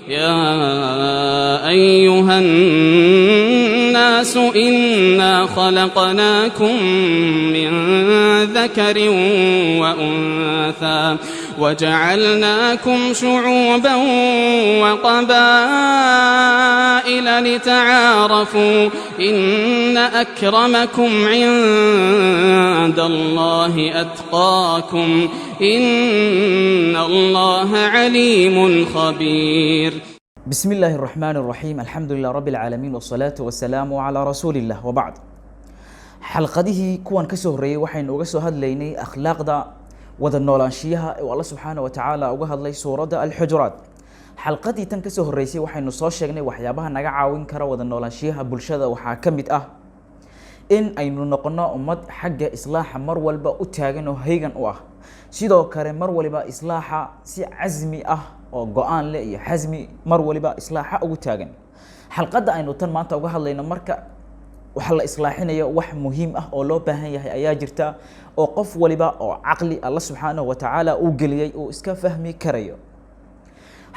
يا أيها الناس إنا خلقناكم من ذكر وأنثى وجعلناكم شعوبا وقبائل لتعارفوا إن أكرمكم عند الله أتقاكم إن الله عليم خبير. بسم الله الرحمن الرحيم. الحمد لله رب العالمين والصلاة والسلام على رسول الله وبعد. حلقته كوان كسهري وحين وقسو هدليني أخلاق دا wada noolaanshiyaha oo Allah subhanahu wa ta'ala uga hadlay suurada al-Hujurat. Xalqadii tan ka soo horeysay waxaynu soo sheegnay waxyaabaha naga caawin kara wada noolaanshiyaha bulshada waxaa kamid ah in aynu noqono ummad xagga islaaxa mar walba u taagan oo heegan u ah. Sidoo kale mar walba islaaxa si azmi ah oo go'aan leh iyo hazmi mar walba islaaxa ugu taagan. Xalqada aynu tan maanta uga hadlayno marka waxa la islaaxinayo wax muhiim ah oo loo baahan yahay ayaa jirta oo qof waliba oo aqli Allah subhanahu wa ta'ala uu geliyay oo iska fahmi karayo.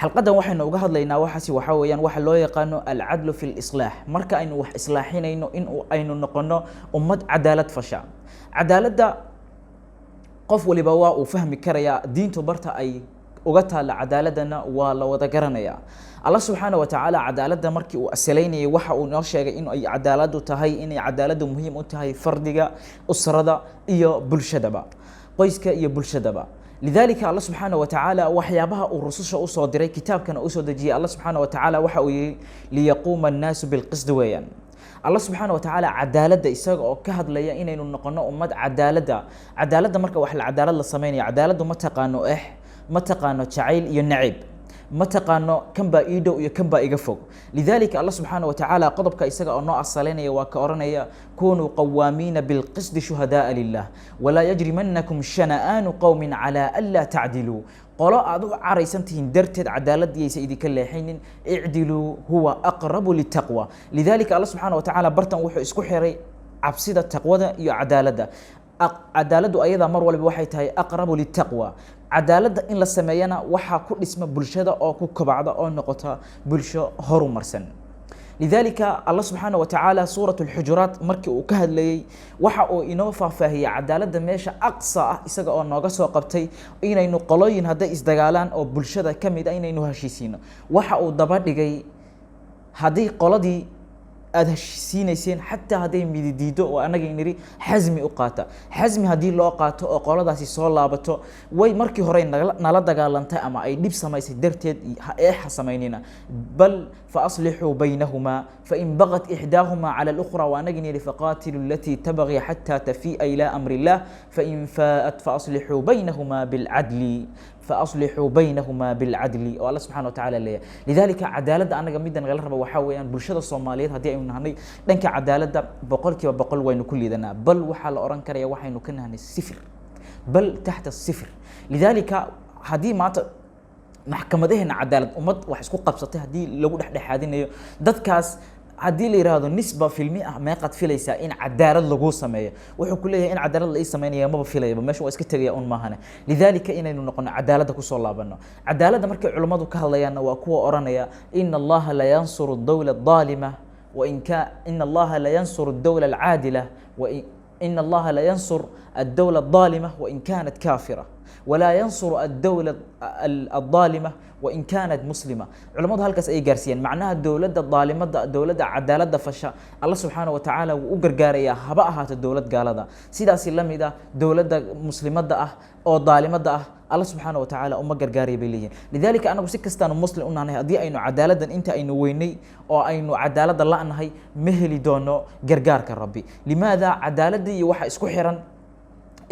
Xalqadan waxaynu uga hadlaynaa waxa weeyaan waxa loo yaqaano al-adl fi al-islah. Marka aynu wax islaaxinayno in aynu noqono ummad cadaalad fasha. Cadaaladda qof waliba waa uu fahmi karaya diintu barta ay uga taala cadaaladana waa la wada garanaya. Allah subhanahu wa ta'ala cadaaladda markii uu asaleynayay waxa uu noo sheegay in ay cadaaladu tahay in ay cadaaladu muhiim u tahay fardiga usrada iyo bulshadaba qoyska iyo bulshadaba. lidalika Allah subhanahu wa ta'ala waxyaabaha uu rususha u soo diray kitaabkana u soo dajiyay Allah subhanahu wa ta'ala waxa uu yiri liyaquma an-nasu bil qisd weeyaan. Allah subhanahu wa ta'ala cadaaladda isaga oo ka hadlaya inaynu noqono ummad cadaaladda marka wax la cadaalad la sameeyo cadaaladdu ma taqaano jacayl iyo nacib ما تقانو كم با إيدو يا كم با إيجفوق. لذلك الله سبحانه وتعالى قضب كإسقى أنه أصلنا وكأرنا كونوا قوامين بالقسط شهداء لله ولا يجرمنكم شنآن قوم على ألا تعدلوا. قالوا أدو عريسنتين درتد عدالة يا سيدي كل حين اعدلوا هو أقرب للتقوى. لذلك الله سبحانه وتعالى برتن وحي اسكحري عبسيدة التقوى يا عدالة. عدالة أيضا مر ولا بوحيت هي أقرب للتقوى. cadaaladda in la sameeyana waxa ku dhisma bulshada oo ku kabacda oo noqota bulsho horumarsan. lidalika Allah subhanahu wa ta'ala suuratul hujurat markii uu ka hadlayay waxa uu inoo faahfaahiyay cadaaladda meesha aqsa ah isaga oo nooga soo qabtay inaynu qolooyin haday isdagaalaan oo bulshada kamid ah inaynu heshiisiino. waxa uu daba dhigay hadii qoladii aad heshiisiinayseen xataa haday mididiido oo anaga iniri hazmi u qaata hazmi hadii loo qaato oo qoladaasi soo laabato way markii hore nala dagaalantay ama ay dib samaysay darteed sameynina bal fa aslihu baynahuma fa in bagat ihdahuma ala al-ukhra wa anaga iniri faqatilu allati tabghi hatta tafi'a ila amri Allah fa in fa'at fa aslihu baynahuma bil adli فأصلحوا بينهما بالعدل والله سبحانه وتعالى ليه. لذلك عدالة أنا جميدا غير ربا وحاويا برشة الصوماليات هدي أيون هني لأنك عدالة بقول كي بقول وين كل ذنا بل وحال أوران كريا وحين كنا هني الصفر بل تحت الصفر. لذلك هدي ما محكمة هنا عدالة أمد وحسكو قبضتها هدي لو ده حادين دتكاس هدي اللي يرادو نسبة في المئة ما قد في ليس إن عدالة لجو سمية وحكوليه إن عدالة ليس سمية ما بفيليه بمشي واسكت يا أون ما هنا. لذلك إن نقول عدالة كوسول الله بنا عدالة مركب علماء كهلا وقوة أورانيا إن الله لا ينصر الدولة الظالمة وإن كان إن الله لا ينصر الدولة العادلة وإن الله لا ينصر الدولة الظالمة وإن كانت كافرة ولا ينصر الدولة الظالمة وإن كانت مسلمة. علماء هالكاس أي جارسيان معناها الدولة الظالمة دولة عدالة فشا الله سبحانه وتعالى وقرقاريا هبأها الدولة قال هذا سيدا سلم إذا دولة مسلمة أو ظالمة الله سبحانه وتعالى قرقاري بليه. لذلك أنا بسكستان مسلم أنها هدي أينو عدالة أنت أينو ويني أو أينو عدالة الله أنها مهلي دونو قرقار كربي. لماذا عدالة دي واحد اسكحرا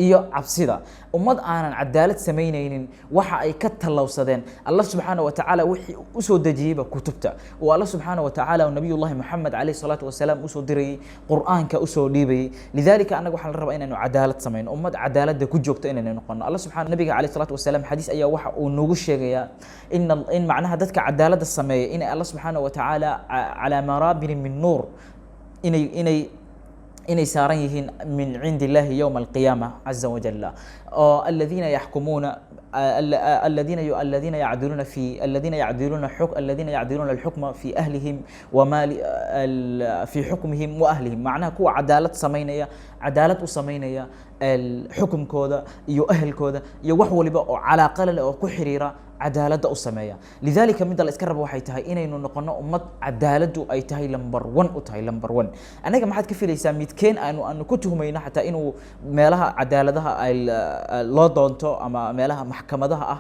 iyo cabsida ummad aanan cadaalad sameynaynin waxa ay ka talawsadeen Allah subhanahu wa ta'ala wixii u soo dajiyay kutubta oo Allah subhanahu wa ta'ala oo nabiyullah Muhammad alayhi salatu wasalaam u soo diray quraanka u soo dhiibay. lidalika anagu waxaan rabaa inaynu cadaalad sameyno ummad cadaalad ku joogto inaynu noqono. Allah subhanahu nabiga alayhi salatu wasalaam xadiis ayaa waxa uu noogu sheegaya in macnaha dadka cadaalada sameeyay in Allah subhanahu wa ta'ala ala marabin min nur إني ساريهن من عند الله يوم القيامة عز وجل الذين يحكمون الذين يعدلون في الذين يعدلون الحكم في أهلهم ومال في حكمهم وأهلهم معناها كوا عدالة سمينية عدالة سمينية الحكم كودا يؤهل كودا يوحول بقى على قلل أو كحريرة cadaaladda u sameeya lidaalika midda la iska rabo waxay tahay inaynu noqono ummad cadaaladdu ay tahay lambar 1 u tahay lambar 1 anaga maxaad ka filaysaa midkeen aanu ku tuhmayno xataa inuu meelaha cadaaladaha ay loo doonto ama meelaha maxkamadaha ah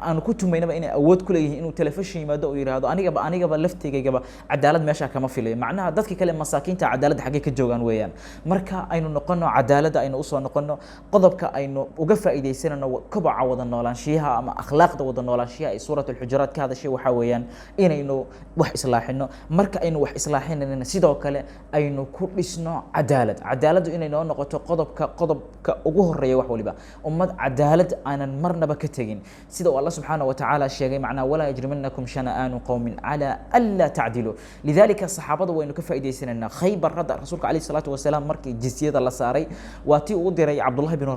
aanu ku tumaynaba inay awood ku leeyihiin inuu telefishin yimaado oo yiraahdo anigaba laftigaygaba cadaalad meesha kama filayo macnaha dadka kale masaakiinta cadaalad xagee ka joogan weeyaan marka aynu noqono cadaalada aynu u soo noqono qodobka aynu uga faa'iideysanano kobaca wada noolaanshiyaha ama akhlaaqda wada noolaanshiyaha ee suuratul hujurat ka hadashay waxa weeyaan inaynu wax islaaxino marka aynu wax islaaxinayna sidoo kale aynu ku dhisno cadaaladu inay noo noqoto qodobka ugu horeeya wax waliba ummad cadaalad aanan marnaba ka tagin sida Allah subhanahu wa ta'ala sheegay macna wala yajrimannakum shana'anu qawmin ala alla ta'dilu lidhalika saxaabada waynu ka faa'iideysanayna khaybar rada rasuulka kaleey salaatu wasalaam markii jizyada la saaray waati uu diray Abdullah ibn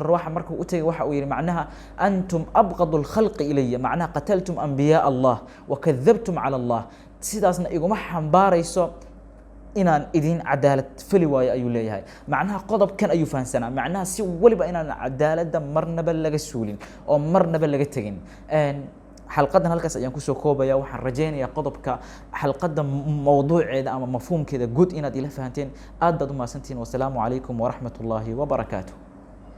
Rawaha markuu u tagay waxa uu yiri macnaha antum abghadul khalqi ilayya macnaha qataltum anbiya Allah wa kadhabtum ala Allah sidaasna iguma xambaarayso inaan idin cadaalad fali waayo ayuu leeyahay macnaha qodobkan ayuu fahansanaa macnaha si waliba inaan cadaaladda marnaba laga suulin oo marnaba laga tagin xalqadan halkaas ayaan ku soo koobaya waxaan rajaynayaa qodobka xalqada mawduuceeda ama mafhuumkeeda guud inaad ila fahanteen aad baad u maasantiin wassalaamu calaykum waraxmatullaahi wabarakaatuh